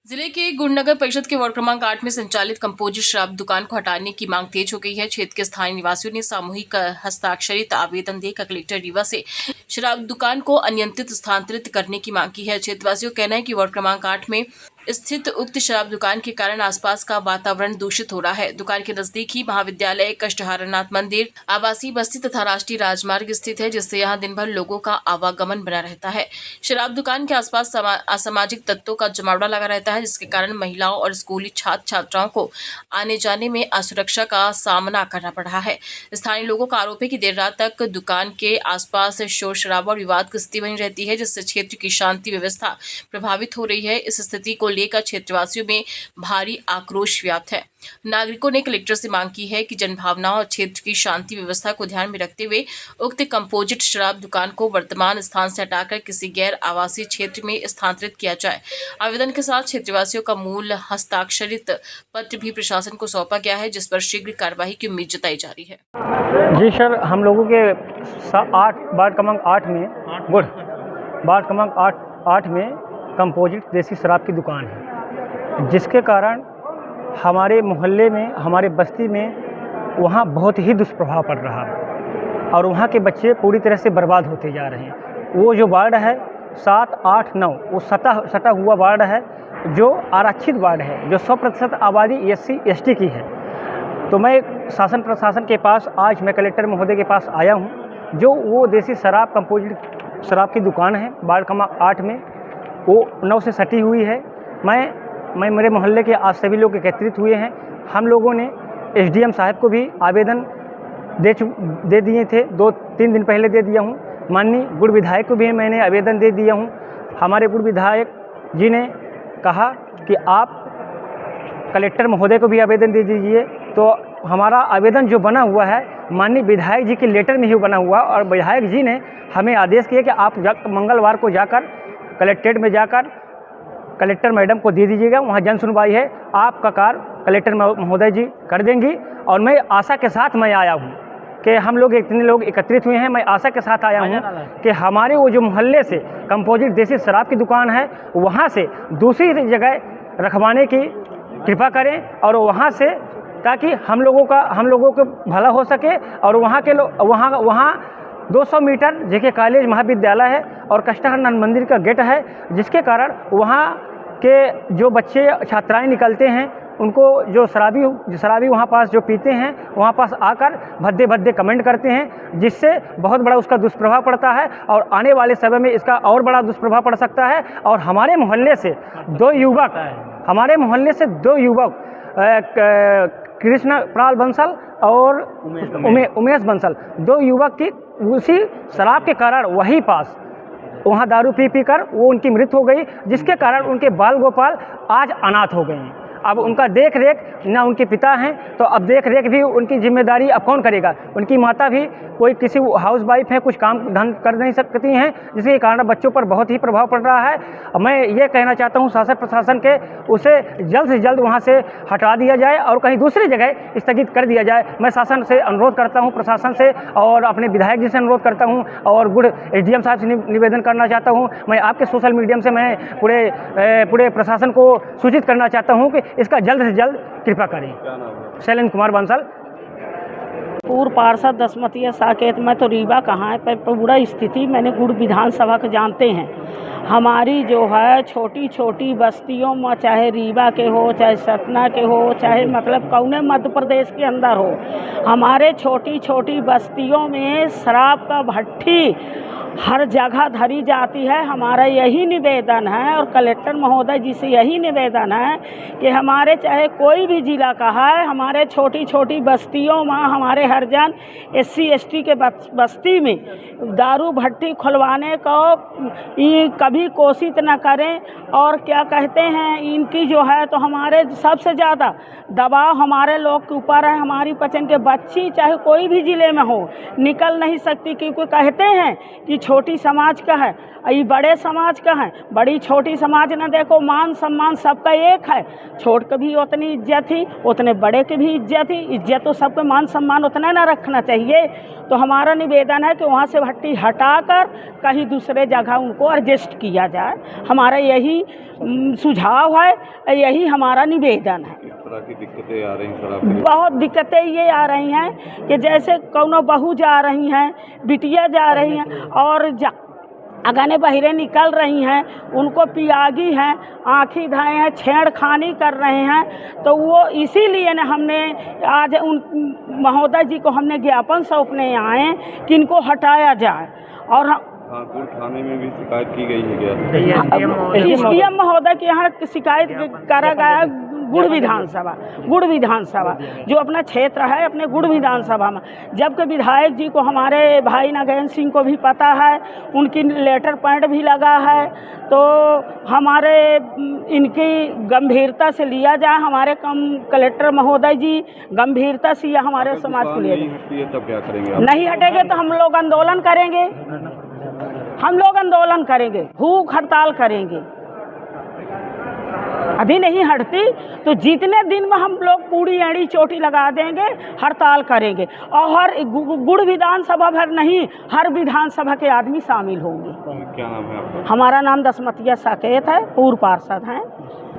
जिले के गुणनगर परिषद के वार्ड क्रमांक 8 में संचालित कंपोजिट शराब दुकान को हटाने की मांग तेज हो गई है। क्षेत्र के स्थानीय निवासियों ने सामूहिक हस्ताक्षरित आवेदन देकर कलेक्टर रीवा से शराब दुकान को अनियंत्रित स्थानांतरित करने की मांग की है। क्षेत्रवासियों का कहना है कि वार्ड क्रमांक 8 में स्थित उक्त शराब दुकान के कारण आसपास का वातावरण दूषित हो रहा है। दुकान के नजदीक ही महाविद्यालय, कष्टहरनाथ मंदिर, आवासीय बस्ती तथा राष्ट्रीय राजमार्ग स्थित है, जिससे यहां दिन भर लोगों का आवागमन बना रहता है। शराब दुकान के आसपास असामाजिक तत्वों का जमावड़ा लगा रहता है, जिसके कारण महिलाओं और स्कूली छात्र छात्राओं को आने जाने में असुरक्षा का सामना करना पड़ रहा है। स्थानीय लोगों का आरोप है कि देर रात तक दुकान के आसपास शोर शराबा और विवाद की स्थिति बनी रहती है, जिससे क्षेत्र की शांति व्यवस्था प्रभावित हो रही है। इस स्थिति को लेकर क्षेत्रवासियों में भारी आक्रोश व्याप्त है। नागरिकों ने कलेक्टर से मांग की है कि जनभावनाओं और क्षेत्र की शांति व्यवस्था को ध्यान में रखते हुए उक्त कंपोजिट शराब दुकान को वर्तमान स्थान से हटाकर किसी गैर आवासीय क्षेत्र में स्थानांतरित किया जाए। आवेदन के साथ क्षेत्रवासियों का मूल हस्ताक्षरित पत्र भी प्रशासन को सौंपा गया है, जिस पर शीघ्र कार्रवाई की उम्मीद जताई जा रही है। जी सर, हम लोगों के वार्ड क्रमांक 8 में कंपोजिट देसी शराब की दुकान है, जिसके कारण हमारे मोहल्ले में, हमारे बस्ती में वहाँ बहुत ही दुष्प्रभाव पड़ रहा है और वहाँ के बच्चे पूरी तरह से बर्बाद होते जा रहे हैं। वो जो वार्ड है 7, 8, 9 वो सटा हुआ वार्ड है, जो आरक्षित वार्ड है, जो 100% आबादी SC ST की है। तो मैं शासन प्रशासन के पास आज मैं कलेक्टर महोदय के पास आया हूँ, जो वो देसी शराब कंपोजिट शराब की दुकान है वार्ड क्रमांक 8 में, वो 9 से सटी हुई है। मैं मेरे मोहल्ले के आज सभी लोग एकत्रित हुए हैं। हम लोगों ने SDM साहब को भी आवेदन दे दिए थे, 2-3 दिन पहले दे दिया हूँ। माननीय गुड़ विधायक को भी मैंने आवेदन दे दिया हूँ। हमारे गुड़ विधायक जी ने कहा कि आप कलेक्टर महोदय को भी आवेदन दे दीजिए। तो हमारा आवेदन जो बना हुआ है माननीय विधायक जी के लेटर में ही बना हुआ, और विधायक जी ने हमें आदेश किया कि आप मंगलवार को जाकर कलेक्ट्रेट में जाकर कलेक्टर मैडम को दे दीजिएगा, वहाँ जन सुनवाई है, आपका कार्य कलेक्टर महोदय जी कर देंगी। और मैं आशा के साथ मैं आया हूँ कि हम लोग इतने लोग एकत्रित हुए हैं, मैं आशा के साथ आया हूँ कि हमारे वो जो मोहल्ले से कंपोजिट देसी शराब की दुकान है, वहाँ से दूसरी जगह रखवाने की कृपा करें, और वहाँ से ताकि हम लोगों को भला हो सके। और वहाँ के लोग वहाँ 200 मीटर JK कॉलेज महाविद्यालय है और कष्टहरनाथ मंदिर का गेट है, जिसके कारण वहाँ के जो बच्चे छात्राएं निकलते हैं, उनको जो शराबी वहाँ पास जो पीते हैं, वहाँ पास आकर भद्दे कमेंट करते हैं, जिससे बहुत बड़ा उसका दुष्प्रभाव पड़ता है और आने वाले समय में इसका और बड़ा दुष्प्रभाव पड़ सकता है। और हमारे मोहल्ले से दो युवक कृष्ण प्राल बंसल और उमेश बंसल, 2 युवक की उसी शराब के कारण वहीं पास वहाँ दारू पी कर वो उनकी मृत्यु हो गई, जिसके कारण उनके बाल गोपाल आज अनाथ हो गए हैं। अब उनका देख रेख ना उनके पिता हैं, तो अब देख रेख भी उनकी जिम्मेदारी अब कौन करेगा। उनकी माता भी कोई किसी हाउस वाइफ है, कुछ काम धन कर नहीं सकती हैं, जिसके कारण बच्चों पर बहुत ही प्रभाव पड़ रहा है। मैं ये कहना चाहता हूँ शासन प्रशासन के, उसे जल्द से जल्द वहाँ से हटा दिया जाए और कहीं दूसरी जगह स्थगित कर दिया जाए। मैं शासन से अनुरोध करता हूँ, प्रशासन से, और अपने विधायक जी से अनुरोध करता हूँ, और गुड़ SDM साहब से निवेदन करना चाहता हूँ। मैं आपके सोशल मीडियम से मैं पूरे प्रशासन को सूचित करना चाहता हूँ कि इसका जल्द से जल्द कृपा करें। शैलेंद्र कुमार बंसल, पूर्व पार्षद दसमतिया साकेत। मैं तो रीवा कहाँ है, पूरा स्थिति मैंने गुड़ विधानसभा के जानते हैं। हमारी जो है छोटी छोटी बस्तियों में, चाहे रीवा के हो, चाहे सतना के हो, चाहे मतलब कौने मध्य प्रदेश के अंदर हो, हमारे छोटी छोटी बस्तियों में शराब का भट्ठी हर जगह धरी जाती है। हमारा यही निवेदन है और कलेक्टर महोदय जी से यही निवेदन है कि हमारे चाहे कोई भी ज़िला का है, हमारे छोटी छोटी बस्तियों में, हमारे हरिजन SC ST के बस्ती में दारू भट्टी खुलवाने को कभी कोशिश न करें। और क्या कहते हैं, इनकी जो है तो हमारे सबसे ज़्यादा दबाव हमारे लोग के ऊपर है। हमारी पचन के बच्ची चाहे कोई भी ज़िले में हो निकल नहीं सकती, क्योंकि कहते हैं कि ये छोटी समाज का है, ये बड़े समाज का है। बड़ी छोटी समाज न देखो, मान सम्मान सबका एक है। छोट की भी उतनी इज्जत थी, उतने बड़े की भी इज्जत थी। इज्जत तो सबको, मान सम्मान उतना ना रखना चाहिए। तो हमारा निवेदन है कि वहाँ से भट्टी हटाकर कहीं दूसरे जगह उनको एडजस्ट किया जाए। हमारा यही सुझाव है, यही हमारा निवेदन है। किस तरह की दिक्कतें आ रही हैं? बहुत दिक्कतें ये आ रही हैं कि जैसे कौनो बहू जा रही हैं, बिटिया जा रही हैं और अगने बहिरे निकल रही हैं, उनको पियागी हैं, आँखी धाए हैं, छेड़खानी कर रहे हैं। तो वो इसीलिए न हमने आज उन महोदय जी को हमने ज्ञापन सौंपने आए कि इनको हटाया जाए। और गुड़ थाने में भी शिकायत की गई है क्या? एसडीएम महोदय के यहाँ शिकायत करा गया गुड़ विधानसभा जो अपना क्षेत्र है, अपने गुड़ विधानसभा में। जबकि विधायक जी को, हमारे भाई नगेन सिंह को भी पता है, उनकी लेटर पैड भी लगा है। तो हमारे इनकी गंभीरता से लिया जाए, हमारे कलेक्टर महोदय जी गंभीरता से या हमारे समाज को लिया जाए। तब क्या करेंगे? नहीं हटेंगे तो हम लोग आंदोलन करेंगे, भूख हड़ताल करेंगे। अभी नहीं हटती तो जितने दिन में हम लोग पूरी एड़ी चोटी लगा देंगे, हड़ताल करेंगे। और हर गुड़ विधानसभा भर नहीं, हर विधानसभा के आदमी शामिल होंगे। क्या नाम है आपका? हमारा नाम दसमतिया साकेत है, पूर्व पार्षद हैं।